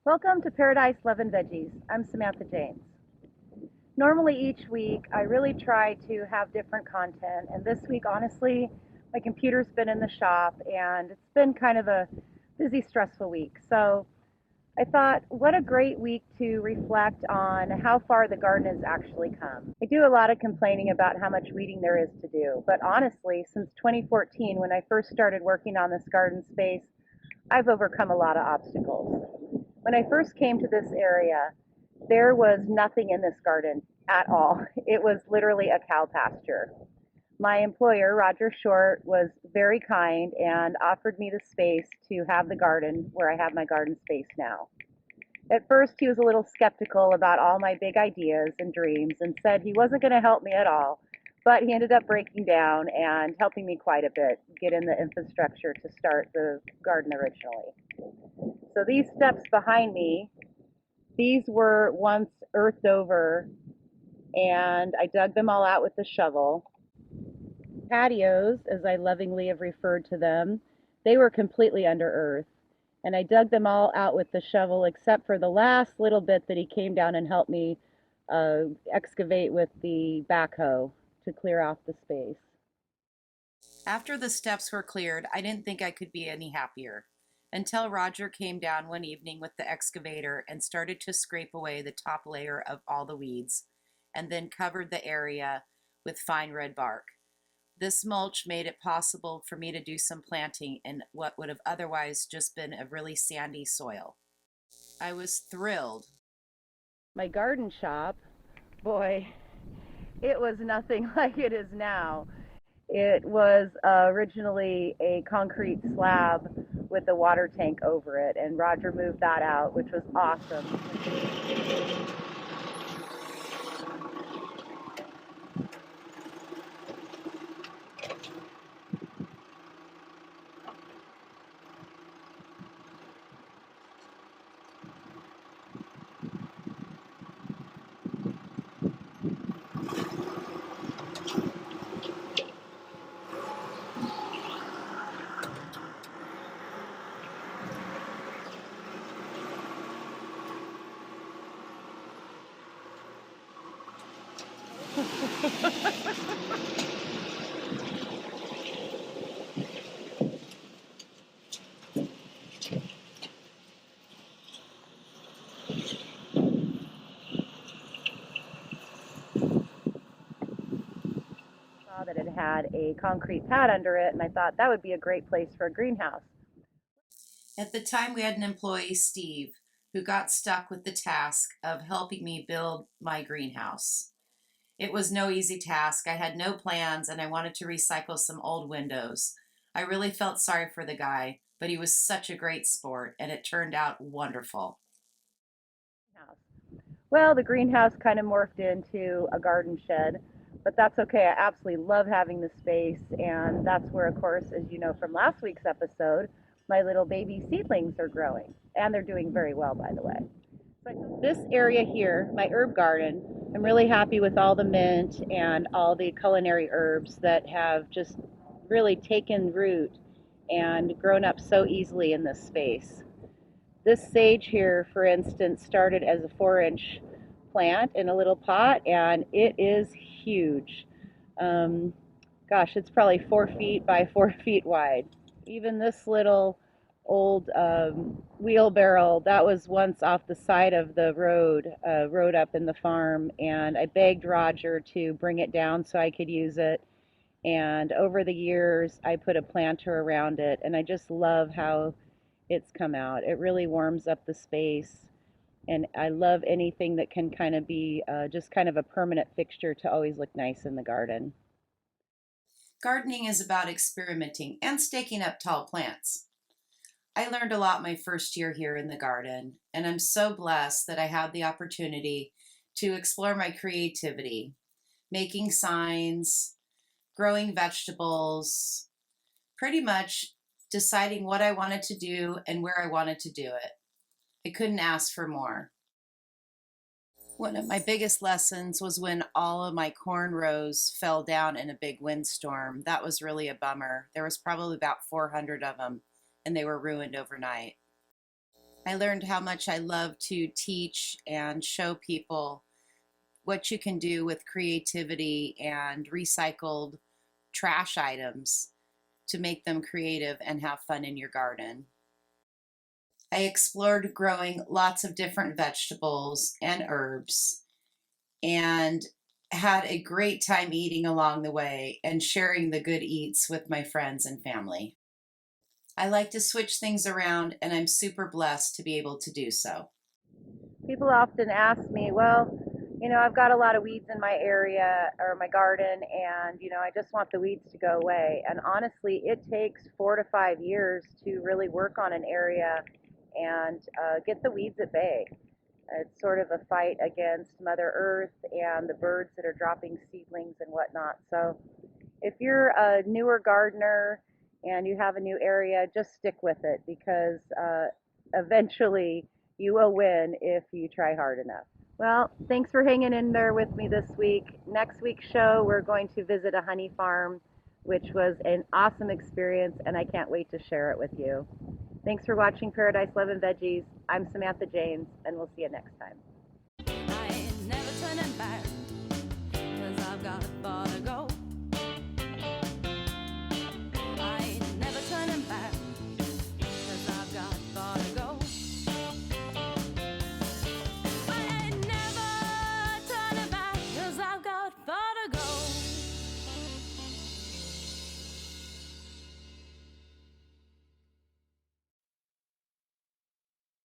Welcome to Paradise Love and Veggies. I'm Samantha James. Normally each week I really try to have different content, and this week honestly my computer's been in the shop and it's been kind of a busy, stressful week. So I thought, what a great week to reflect on how far the garden has actually come. I do a lot of complaining about how much weeding there is to do, but honestly, since 2014, when I first started working on this garden space, I've overcome a lot of obstacles. When I first came to this area, there was nothing in this garden at all. It was literally a cow pasture. My employer, Roger Short, was very kind and offered me the space to have the garden where I have my garden space now. At first, he was a little skeptical about all my big ideas and dreams and said he wasn't going to help me at all, but he ended up breaking down and helping me quite a bit get in the infrastructure to start the garden originally. So these steps behind me, these were once earthed over, and I dug them all out with the shovel. Patios, as I lovingly have referred to them, they were completely under earth. And I dug them all out with the shovel except for the last little bit that he came down and helped me excavate with the backhoe to clear off the space. After the steps were cleared, I didn't think I could be any happier until Roger came down one evening with the excavator and started to scrape away the top layer of all the weeds and then covered the area with fine red bark. This mulch made it possible for me to do some planting in what would have otherwise just been a really sandy soil. I was thrilled. My garden shop, boy, it was nothing like it is now. It was originally a concrete slab with a water tank over it, and Roger moved that out, which was awesome. Saw that it had a concrete pad under it, and I thought that would be a great place for a greenhouse. At the time, we had an employee, Steve, who got stuck with the task of helping me build my greenhouse. It was no easy task. I had no plans and I wanted to recycle some old windows. I really felt sorry for the guy, but he was such a great sport and it turned out wonderful. Well, the greenhouse kind of morphed into a garden shed, but that's okay. I absolutely love having the space, and that's where, of course, as you know from last week's episode, my little baby seedlings are growing, and they're doing very well, by the way. So this area here, my herb garden, I'm really happy with all the mint and all the culinary herbs that have just really taken root and grown up so easily in this space. This sage here, for instance, started as a 4-inch plant in a little pot, and it is huge. Um, Gosh, it's probably 4 feet by 4 feet wide. Even this little old wheelbarrow that was once off the side of the road up in the farm, and I begged Roger to bring it down so I could use it. And over the years, I put a planter around it, and I just love how it's come out. It really warms up the space, and I love anything that can kind of be just kind of a permanent fixture to always look nice in the garden. Gardening is about experimenting and staking up tall plants. I learned a lot my first year here in the garden, and I'm so blessed that I had the opportunity to explore my creativity, making signs, growing vegetables, pretty much deciding what I wanted to do and where I wanted to do it. I couldn't ask for more. One of my biggest lessons was when all of my corn rows fell down in a big windstorm. That was really a bummer. There was probably about 400 of them, and they were ruined overnight. I learned how much I love to teach and show people what you can do with creativity and recycled trash items to make them creative and have fun in your garden. I explored growing lots of different vegetables and herbs and had a great time eating along the way and sharing the good eats with my friends and family. I like to switch things around, and I'm super blessed to be able to do so. People often ask me, well, I've got a lot of weeds in my area or my garden, and, I just want the weeds to go away. And honestly, it takes 4 to 5 years to really work on an area and get the weeds at bay. It's sort of a fight against Mother Earth and the birds that are dropping seedlings and whatnot. So if you're a newer gardener and you have a new area, just stick with it because eventually you will win if you try hard enough. Well, thanks for hanging in there with me this week. Next week's show, we're going to visit a honey farm, which was an awesome experience, and I can't wait to share it with you. Thanks for watching Paradise Love and Veggies. I'm Samantha James, and we'll see you next time. I ain't never turning back, 'cause I've got far to go.